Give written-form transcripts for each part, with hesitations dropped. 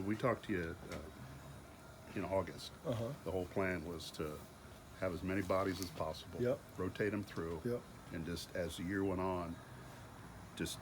we talked to you in August. The whole plan was to have as many bodies as possible, Yep. rotate them through, Yep. and just as the year went on, just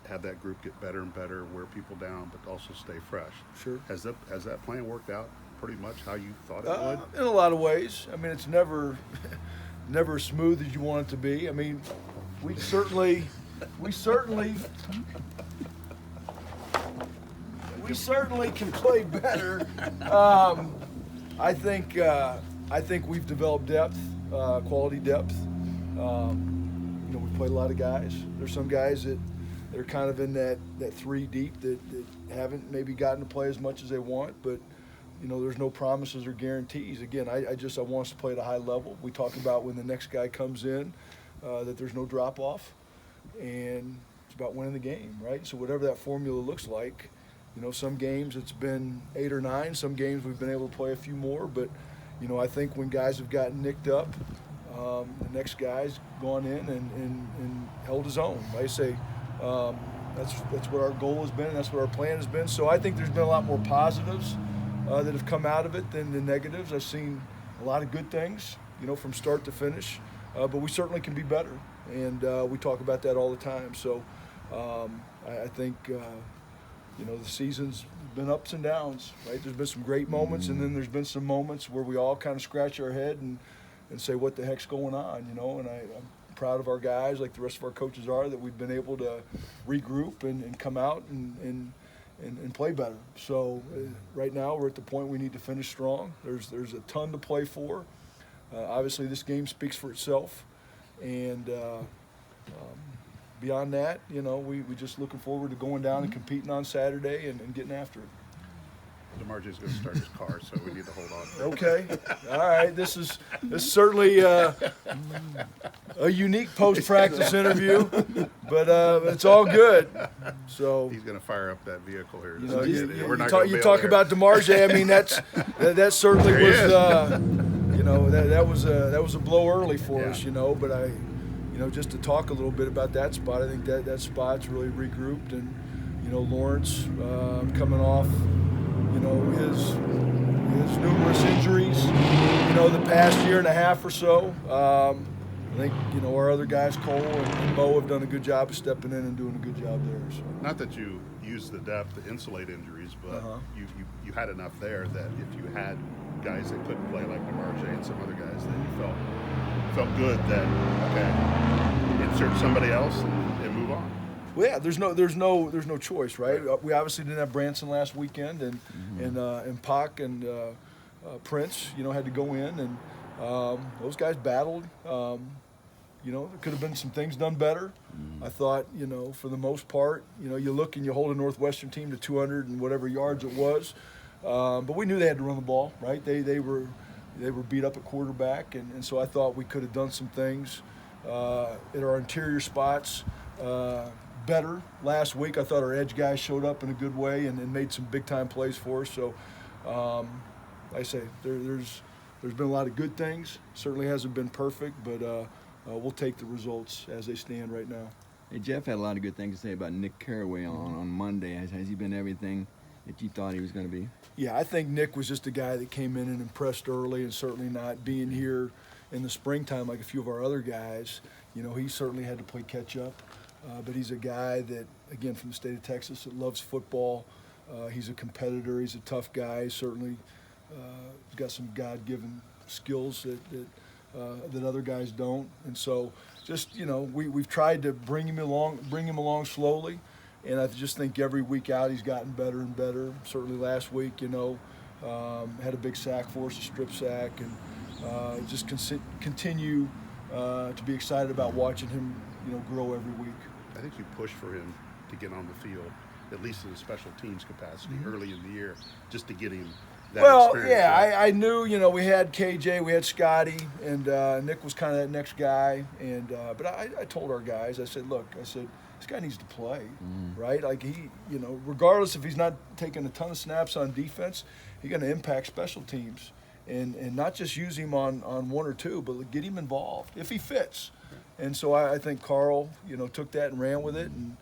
have that group get better and better, wear people down, but also stay fresh. Sure. Has that plan worked out pretty much how you thought it would? In a lot of ways. I mean, it's never never as smooth as you want it to be. I mean, we certainly can play better. I think we've developed depth, quality depth. We've played a lot of guys. There's some guys that are kind of in that 3 deep that haven't maybe gotten to play as much as they want, but there's no promises or guarantees. Again, I want us to play at a high level. We talk about when the next guy comes in, that there's no drop off, and it's about winning the game, right? So whatever that formula looks like, some games it's been 8 or 9, some games we've been able to play a few more, but I think when guys have gotten nicked up, the next guy's gone in and held his own. I say that's what our goal has been, and that's what our plan has been. So I think there's been a lot more positives that have come out of it than the negatives. I've seen a lot of good things, from start to finish, but we certainly can be better, and we talk about that all the time. So I think the season's been ups and downs, right? There's been some great moments, and then there's been some moments where we all kind of scratch our head and say, what the heck's going on, and I'm proud of our guys, like the rest of our coaches are, that we've been able to regroup and come out and play better. So right now we're at the point we need to finish strong. There's a ton to play for. Obviously this game speaks for itself, and beyond that, we just looking forward to going down and competing on Saturday and getting after it. DeMarjo's going to start his car, so we need to hold on. Okay, all right. This is certainly a unique post-practice interview, but it's all good. So He's going to fire up that vehicle here. You talk about DeMarjo. I mean, that certainly was that was a blow early for us, But just to talk a little bit about that spot, I think that spot's really regrouped, and Lawrence coming off. His numerous injuries, the past year and a half or so. I think, our other guys, Cole and Bo, have done a good job of stepping in and doing a good job there. So. Not that you use the depth to insulate injuries, but you had enough there that if you had guys that couldn't play like DeMarjo and some other guys, that you felt good that, okay, insert somebody else and move on. Well, yeah, there's no choice, right? We obviously didn't have Branson last weekend, and Pac and Prince, had to go in, and those guys battled. There could have been some things done better. I thought, for the most part, you look and you hold a Northwestern team to 200 and whatever yards it was, but we knew they had to run the ball, right? They were beat up at quarterback, and so I thought we could have done some things at our interior spots. Better last week. I thought our edge guys showed up in a good way and made some big time plays for us. So, like I say, there's been a lot of good things. Certainly hasn't been perfect, but we'll take the results as they stand right now. Hey, Jeff had a lot of good things to say about Nick Caraway on Monday. Has he been everything that you thought he was going to be? Yeah, I think Nick was just a guy that came in and impressed early, and certainly not being here in the springtime like a few of our other guys. He certainly had to play catch up. But he's a guy that, again, from the state of Texas, that loves football. He's a competitor. He's a tough guy. Certainly got some God-given skills that other guys don't. And so, just we've tried to bring him along slowly. And I just think every week out he's gotten better and better. Certainly last week, had a big sack for us, a strip sack, and just continue to be excited about watching him, grow every week. I think you push for him to get on the field, at least in a special teams capacity, early in the year, just to get him that experience. Yeah, I knew, we had KJ, we had Scotty, and Nick was kind of that next guy. And but I told our guys, I said, look, this guy needs to play, right? Like he, regardless if he's not taking a ton of snaps on defense, he's going to impact special teams. And not just use him on 1 or 2, but get him involved if he fits. And so I think Carl, took that and ran with it. And,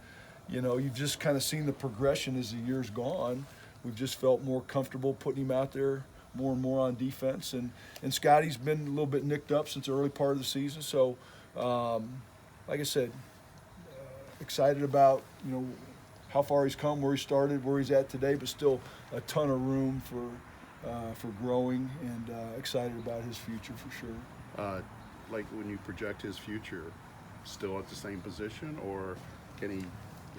you've just kind of seen the progression as the year's gone. we've just felt more comfortable putting him out there more and more on defense. And Scotty's been a little bit nicked up since the early part of the season. So, like I said, excited about, you know, how far he's come, where he started, where he's at today, but still a ton of room for growing, and excited about his future for sure. Like when you project his future, still at the same position, or can he?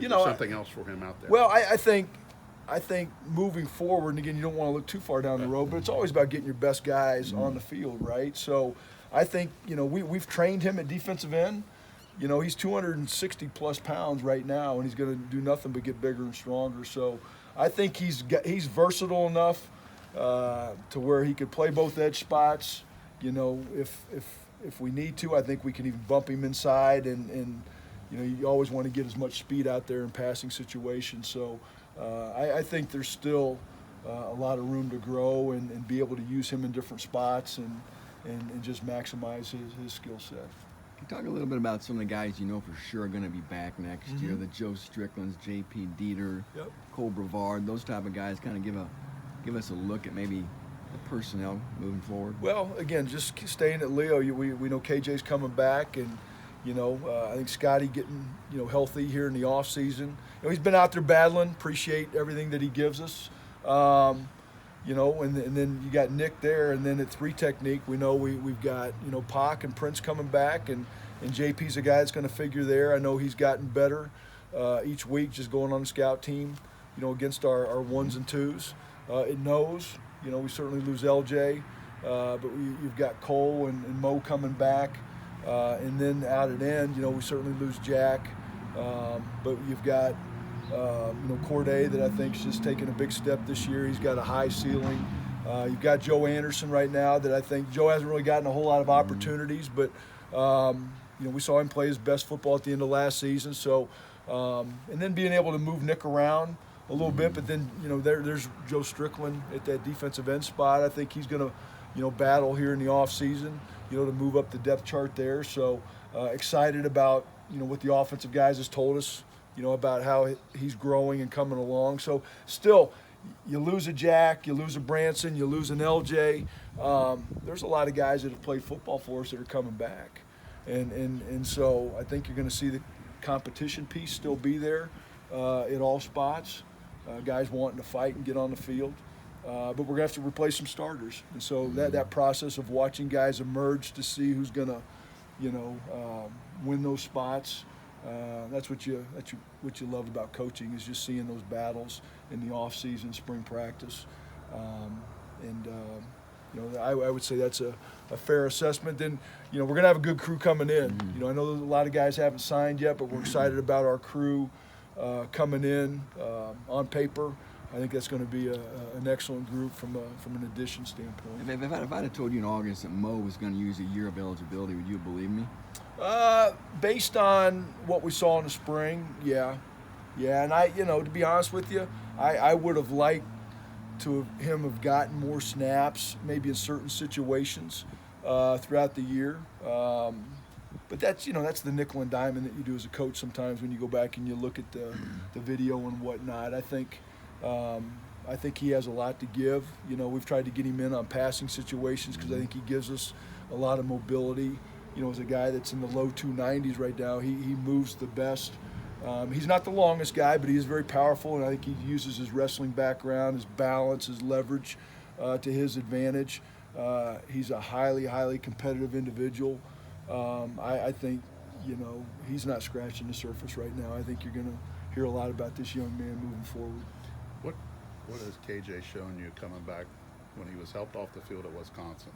Is there something else for him out there? Well, I think moving forward, and again, you don't want to look too far down the road, but it's always about getting your best guys on the field, right? So I think, you know, we've trained him at defensive end. You know, he's 260 plus pounds right now, and he's going to do nothing but get bigger and stronger. So I think he's versatile enough to where he could play both edge spots. You know, if we need to, I think we can even bump him inside, and you know, you always want to get as much speed out there in passing situations. So I think there's still a lot of room to grow and be able to use him in different spots and just maximize his skill set. Can you talk a little bit about some of the guys you know for sure are going to be back next year? The Joe Stricklands, J.P. Dieter, Cole Brevard, those type of guys. Kind of give us a look at maybe the personnel moving forward. Well, again, just staying at Leo, we know KJ's coming back, and you know, I think Scotty getting, you know, healthy here in the off season. You know, he's been out there battling. Appreciate everything that he gives us. You know, and then you got Nick there, and then at 3 technique, we know we've got, you know, Pac and Prince coming back, and JP's a guy that's going to figure there. I know he's gotten better each week, just going on the scout team, you know, against our 1s and 2s. It knows, you know, we certainly lose LJ, but you've got Cole and Mo coming back, and then out at end, you know, we certainly lose Jack, but you've got you know, Corday, that I think is just taking a big step this year. He's got a high ceiling. You've got Joe Anderson right now, that I think Joe hasn't really gotten a whole lot of opportunities, but you know, we saw him play his best football at the end of last season. So, and then being able to move Nick around a little bit, but then, you know, there's Joe Strickland at that defensive end spot. I think he's going to, you know, battle here in the off season, you know, to move up the depth chart there. So excited about, you know, what the offensive guys has told us, you know, about how he's growing and coming along. So still, you lose a Jack, you lose a Branson, you lose an LJ. There's a lot of guys that have played football for us that are coming back. And so I think you're going to see the competition piece still be there at all spots. Guys wanting to fight and get on the field. But we're going to have to replace some starters. And so that process of watching guys emerge to see who's going to, you know, win those spots, that's what you love about coaching, is just seeing those battles in the off season, spring practice, you know, I would say that's a fair assessment. Then, you know, we're gonna have a good crew coming in. You know, I know a lot of guys haven't signed yet, but we're excited about our crew coming in. On paper, I think that's going to be an excellent group from an addition standpoint. If I'd have told you in August that Mo was going to use a year of eligibility, would you believe me? Based on what we saw in the spring, yeah. And I, you know, to be honest with you, I would have liked to have gotten more snaps, maybe in certain situations throughout the year. But that's, you know, that's the nickel and diamond that you do as a coach sometimes when you go back and you look at the video and whatnot. I think he has a lot to give. You know, we've tried to get him in on passing situations because I think he gives us a lot of mobility. You know, as a guy that's in the low 290s right now, he moves the best. He's not the longest guy, but he is very powerful, and I think he uses his wrestling background, his balance, his leverage to his advantage. He's a highly, highly competitive individual. I think, you know, he's not scratching the surface right now. I think you're going to hear a lot about this young man moving forward. What has KJ shown you coming back when he was helped off the field at Wisconsin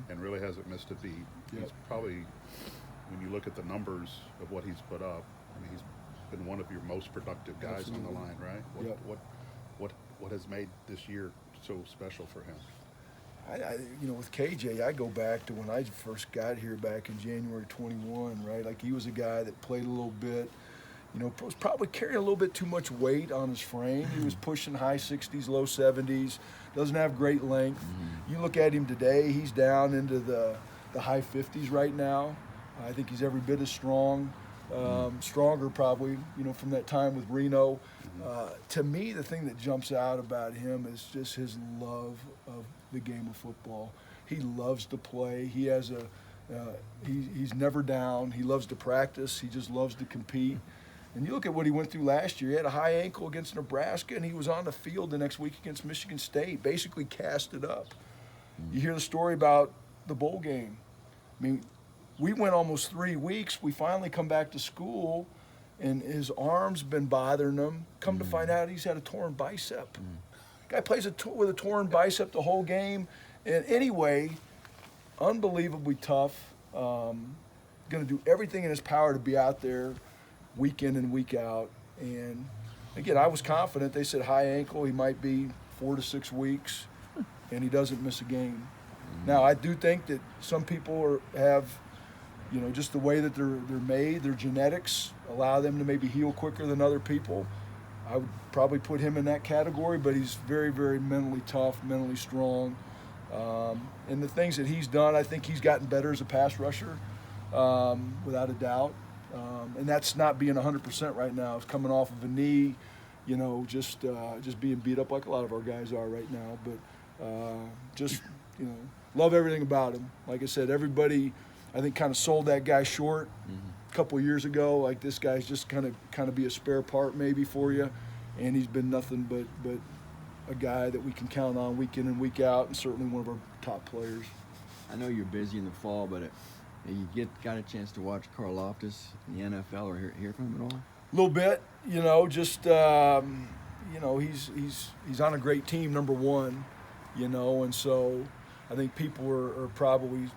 and really hasn't missed a beat? Yep. He's probably, when you look at the numbers of what he's put up, I mean, he's been one of your most productive guys Absolutely. on the line, right? What has made this year so special for him? You know, with KJ, I go back to when I first got here back in January 21, right? Like, he was a guy that played a little bit, you know, was probably carrying a little bit too much weight on his frame. He was pushing high 60s, low 70s, doesn't have great length. You look at him today, he's down into the high 50s right now. I think he's every bit as strong. stronger probably, from that time with Reno. To me, the thing that jumps out about him is just his love of the game of football. He loves to play. He has he's never down. He loves to practice. He just loves to compete. And you look at what he went through last year. He had a high ankle against Nebraska, and he was on the field the next week against Michigan State, basically casted up. You hear the story about the bowl game. I mean, we went almost 3 weeks. We finally come back to school, and his arm's been bothering him. Come to find out, he's had a torn bicep. Guy plays with a torn bicep the whole game. And anyway, unbelievably tough. Going to do everything in his power to be out there week in and week out. And again, I was confident. They said high ankle, he might be 4 to 6 weeks, and he doesn't miss a game. Now, I do think that some people have, just the way that they're made, their genetics allow them to maybe heal quicker than other people. I would probably put him in that category, but he's very, very mentally tough, mentally strong. And the things that he's done, I think he's gotten better as a pass rusher, without a doubt. And that's not being 100% right now. It's coming off of a knee, just being beat up like a lot of our guys are right now. But love everything about him. Like I said, everybody, I think, kind of sold that guy short a couple of years ago. Like, this guy's just kind of be a spare part maybe for you, and he's been nothing but a guy that we can count on week in and week out, and certainly one of our top players. I know you're busy in the fall, but you got a chance to watch Carl Loftus in the NFL or hear from him at all? A little bit, he's on a great team, number one, and so I think people are probably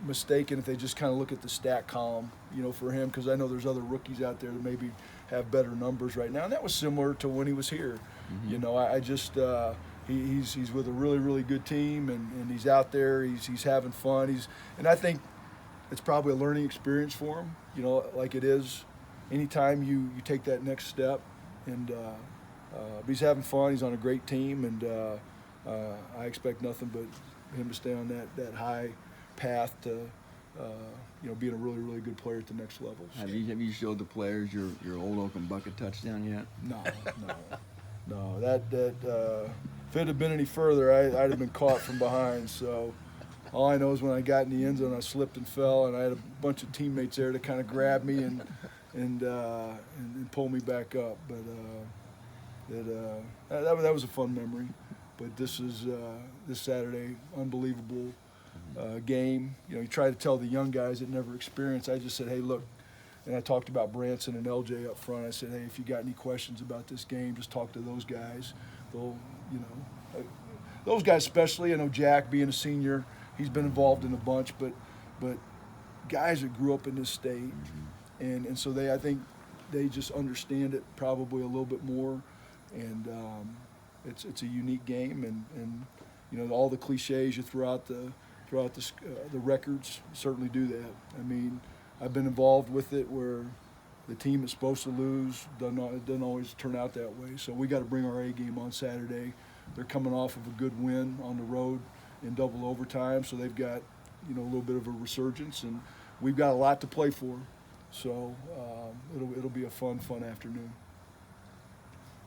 mistaken if they just kind of look at the stat column, for him, because I know there's other rookies out there that maybe have better numbers right now, and that was similar to when he was here. I just he's with a really, really good team, and he's out there, he's having fun, and I think it's probably a learning experience for him, like it is anytime you take that next step, and but he's having fun, he's on a great team, and I expect nothing but him to stay on that high path to being a really, really good player at the next level. Have you showed the players your old Oakham bucket touchdown yet? No. That if it had been any further, I'd have been caught from behind. So all I know is when I got in the end zone, I slipped and fell, and I had a bunch of teammates there to kind of grab me and pull me back up. But that was a fun memory. But this is this Saturday, unbelievable game. You try to tell the young guys that never experienced. I just said, hey, look, and I talked about Branson and LJ up front. I said, hey, if you got any questions about this game, just talk to those guys. They'll, those guys especially. I know Jack, being a senior, he's been involved in a bunch, but guys that grew up in this state, and so I think they just understand it probably a little bit more, and it's a unique game, and all the cliches you throw out the records certainly do that. I mean, I've been involved with it where the team that's supposed to lose doesn't always turn out that way. So we got to bring our A game on Saturday. They're coming off of a good win on the road in double overtime, so they've got a little bit of a resurgence, and we've got a lot to play for. So it'll be a fun afternoon.